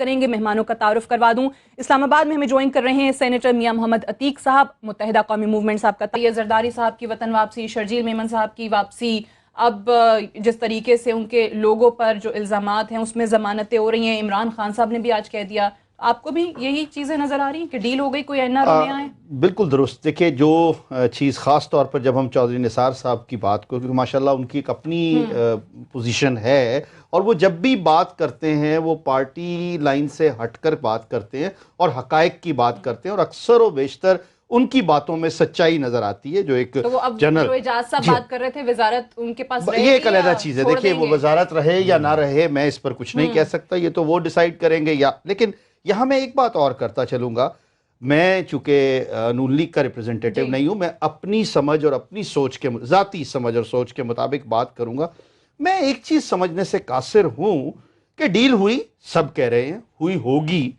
کریں گے. مہمانوں کا تعارف کروا دوں. اسلام آباد میں ہمیں جوائن کر رہے ہیں سینیٹر میاں محمد عتیق صاحب, متحدہ قومی موومنٹ صاحب کا طیب زرداری صاحب کی وطن واپسی, شرجیل میمن صاحب کی واپسی. اب جس طریقے سے ان کے لوگوں پر جو الزامات ہیں اس میں ضمانتیں ہو رہی ہیں, عمران خان صاحب نے بھی آج کہہ دیا. آپ کو بھی یہی چیزیں نظر آ رہی ہیں کہ ڈیل ہو گئی, کوئی این آر او نیا ہے؟ بالکل درست. دیکھیں جو چیز خاص طور پر جب ہم چودھری نثار صاحب کی بات کو, کیونکہ ماشاءاللہ ان کی ایک اپنی پوزیشن ہے اور وہ جب بھی بات کرتے ہیں وہ پارٹی لائن سے ہٹ کر بات کرتے ہیں اور حقائق کی بات کرتے ہیں, اور اکثر و بیشتر ان کی باتوں میں سچائی نظر آتی ہے. جو ایک تو وہ اب جو اعجاز صاحب بات کر رہے تھے, وزارت ان کے پاس رہے گی, یہ ایک علیحدہ چیز ہے. دیکھیں وہ وزارت رہے یا نہ رہے میں اس پر کچھ نہیں کہہ سکتا, یہ تو وہ ڈیسائیڈ کریں گے. لیکن یہاں میں ایک بات اور کرتا چلوں گا. میں چونکہ نون لیگ کا ریپرزنٹیٹیو نہیں ہوں, میں اپنی سمجھ اور اپنی سوچ کے ذاتی سمجھ اور سوچ کے مطابق بات کروں گا. میں ایک چیز سمجھنے سے قاصر ہوں کہ ڈیل ہوئی, سب کہہ رہے ہیں ہوئی ہوگی,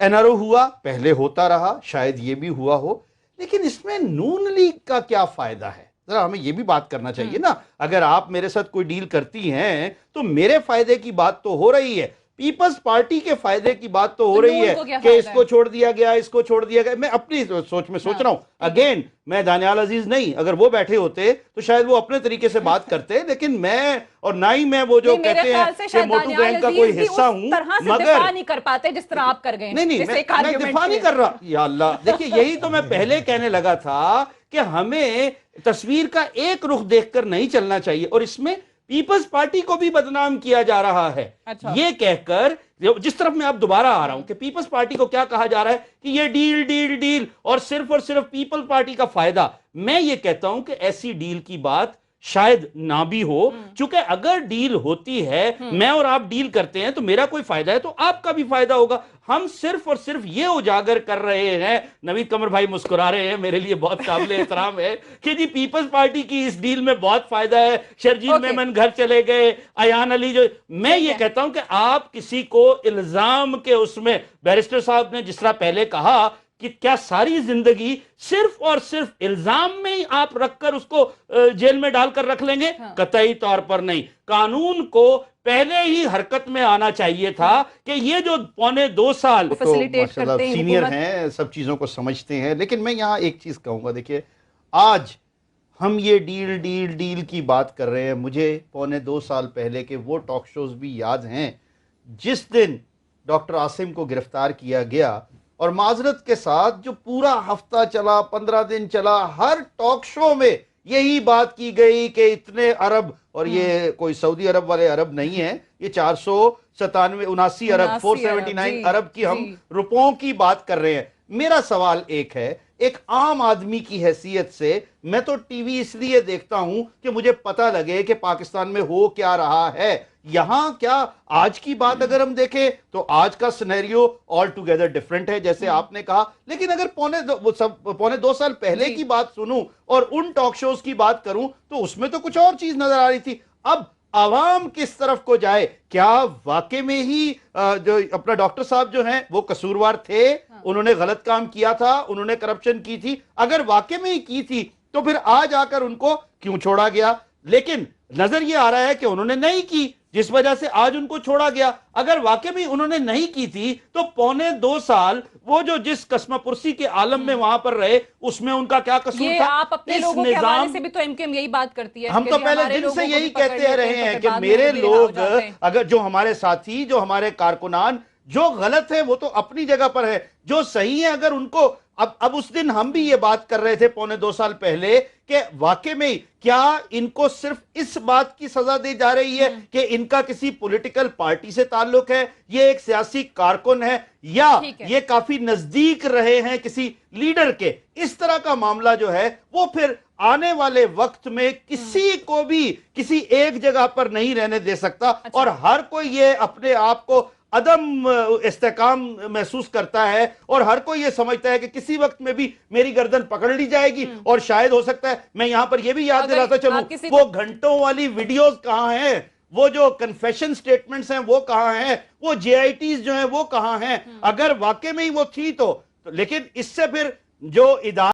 این آر او ہوا, پہلے ہوتا رہا, شاید یہ بھی ہوا ہو, لیکن اس میں نون لیگ کا کیا فائدہ ہے؟ ذرا ہمیں یہ بھی بات کرنا چاہیے نا. اگر آپ میرے ساتھ کوئی ڈیل کرتی ہیں تو میرے فائدے کی بات تو ہو رہی ہے, پیپلز پارٹی کے فائدے کی بات تو ہو رہی ہے کہ اس کو چھوڑ دیا گیا, اس کو چھوڑ دیا گیا. میں اپنی سوچ میں سوچ رہا ہوں. اگین میں دانیال عزیز نہیں, اگر وہ بیٹھے ہوتے تو شاید وہ اپنے طریقے سے بات کرتے, لیکن میں اور نہ ہی میں وہ جو کہتے ہیں کہ موٹو گینگ کا کوئی حصہ ہوں, مگر دفاع نہیں کر پاتے جس طرح آپ کر گئے. نہیں میں دفاع نہیں کر رہا. یا اللہ, دیکھیں یہی تو میں پہلے کہنے لگا تھا کہ ہمیں تصویر کا ایک رخ دیکھ کر نہیں چلنا چاہیے, اور اس میں پیپلز پارٹی کو بھی بدنام کیا جا رہا ہے. یہ کہہ کر, جس طرف میں اب دوبارہ آ رہا ہوں کہ پیپلز پارٹی کو کیا کہا جا رہا ہے کہ یہ ڈیل ڈیل ڈیل اور صرف پیپلز پارٹی کا فائدہ. میں یہ کہتا ہوں کہ ایسی ڈیل کی بات شاید نہ بھی ہو, چونکہ اگر ڈیل ہوتی ہے, میں اور آپ ڈیل کرتے ہیں تو میرا کوئی فائدہ ہے تو آپ کا بھی فائدہ ہوگا. ہم صرف اور صرف یہ اجاگر کر رہے ہیں, نوید قمر بھائی مسکرا رہے ہیں, میرے لیے بہت قابل احترام ہے کہ جی پیپلز پارٹی کی اس ڈیل میں بہت فائدہ ہے, شرجیل میمن گھر چلے گئے, ایان علی جو. میں یہ کہتا ہوں کہ آپ کسی کو الزام کے اس میں, بیرسٹر صاحب نے جس طرح پہلے کہا کہ کیا ساری زندگی صرف اور صرف الزام میں ہی آپ رکھ کر اس کو جیل میں ڈال کر رکھ لیں گے؟ قطعی طور پر نہیں. قانون کو پہلے ہی حرکت میں آنا چاہیے تھا کہ یہ جو 1.25 سال سینئر ہیں, سب چیزوں کو سمجھتے ہیں. لیکن میں یہاں ایک چیز کہوں گا, دیکھیے آج ہم یہ ڈیل ڈیل ڈیل کی بات کر رہے ہیں. مجھے 1.25 سال پہلے کے وہ ٹاک شوز بھی یاد ہیں جس دن ڈاکٹر عاصم کو گرفتار کیا گیا, اور معذرت کے ساتھ جو پورا ہفتہ چلا, 15 دن چلا, ہر ٹاک شو میں یہی بات کی گئی کہ اتنے ارب, اور یہ کوئی سعودی عرب والے عرب نہیں ہیں, یہ 479 ارب 479 ارب کی ہم روپوں کی بات کر رہے ہیں. میرا سوال ایک ہے, ایک عام آدمی کی حیثیت سے میں تو ٹی وی اس لیے دیکھتا ہوں کہ مجھے پتہ لگے کہ پاکستان میں ہو کیا رہا ہے. یہاں کیا آج کی بات اگر ہم دیکھیں تو آج کا سینیریو آل ٹوگیدر ڈیفرنٹ ہے جیسے آپ نے کہا, لیکن اگر 1.25 سال پہلے کی بات سنوں اور ان ٹاک شوز کی بات کروں تو اس میں تو کچھ اور چیز نظر آ رہی تھی. اب عوام کس طرف کو جائے؟ کیا واقع میں ہی جو اپنا ڈاکٹر صاحب جو ہیں وہ قصوروار تھے, انہوں نے غلط کام کیا تھا, انہوں نے کرپشن کی تھی؟ اگر واقع میں ہی کی تھی تو پھر آج آ کر ان کو کیوں چھوڑا گیا؟ لیکن نظر یہ آ رہا ہے کہ انہوں نے نہیں کی, جس وجہ سے آج ان کو چھوڑا گیا. اگر واقع میں انہوں نے نہیں کی تھی تو 1.25 سال وہ جو جس قسمہ پرسی کے عالم میں وہاں پر رہے, اس میں ان کا کیا قصور تھا؟ آپ اپنے لوگوں کے حوالے سے بھی تو ایم یہی بات کرتی ہے. ہم تو پہلے دن سے یہی کہتے رہے ہیں کہ میرے لوگ, اگر جو ہمارے ساتھی, جو ہمارے کارکنان, جو غلط ہے وہ تو اپنی جگہ پر ہے, جو صحیح ہے اگر ان کو, اب اس دن ہم بھی یہ بات کر رہے تھے 1.25 سال پہلے کہ واقع میں کیا ان کو صرف اس بات کی سزا دی جا رہی ہے کہ ان کا کسی پولیٹیکل پارٹی سے تعلق ہے, یہ ایک سیاسی کارکن ہے, یا یہ کافی نزدیک رہے ہیں کسی لیڈر کے؟ اس طرح کا معاملہ جو ہے وہ پھر آنے والے وقت میں کسی کو بھی کسی ایک جگہ پر نہیں رہنے دے سکتا, اور ہر کوئی یہ اپنے آپ کو عدم استحکام محسوس کرتا ہے, اور ہر کوئی یہ سمجھتا ہے کہ کسی وقت میں بھی میری گردن پکڑ لی جائے گی. اور شاید ہو سکتا ہے, میں یہاں پر یہ بھی یاد دلاتا چلوں, وہ گھنٹوں والی ویڈیوز کہاں ہیں, وہ جو کنفیشن سٹیٹمنٹس ہیں وہ کہاں ہیں, وہ جے آئی ٹیز جو ہیں وہ کہاں ہیں؟ اگر واقع میں ہی وہ تھی تو لیکن اس سے پھر جو ادارہ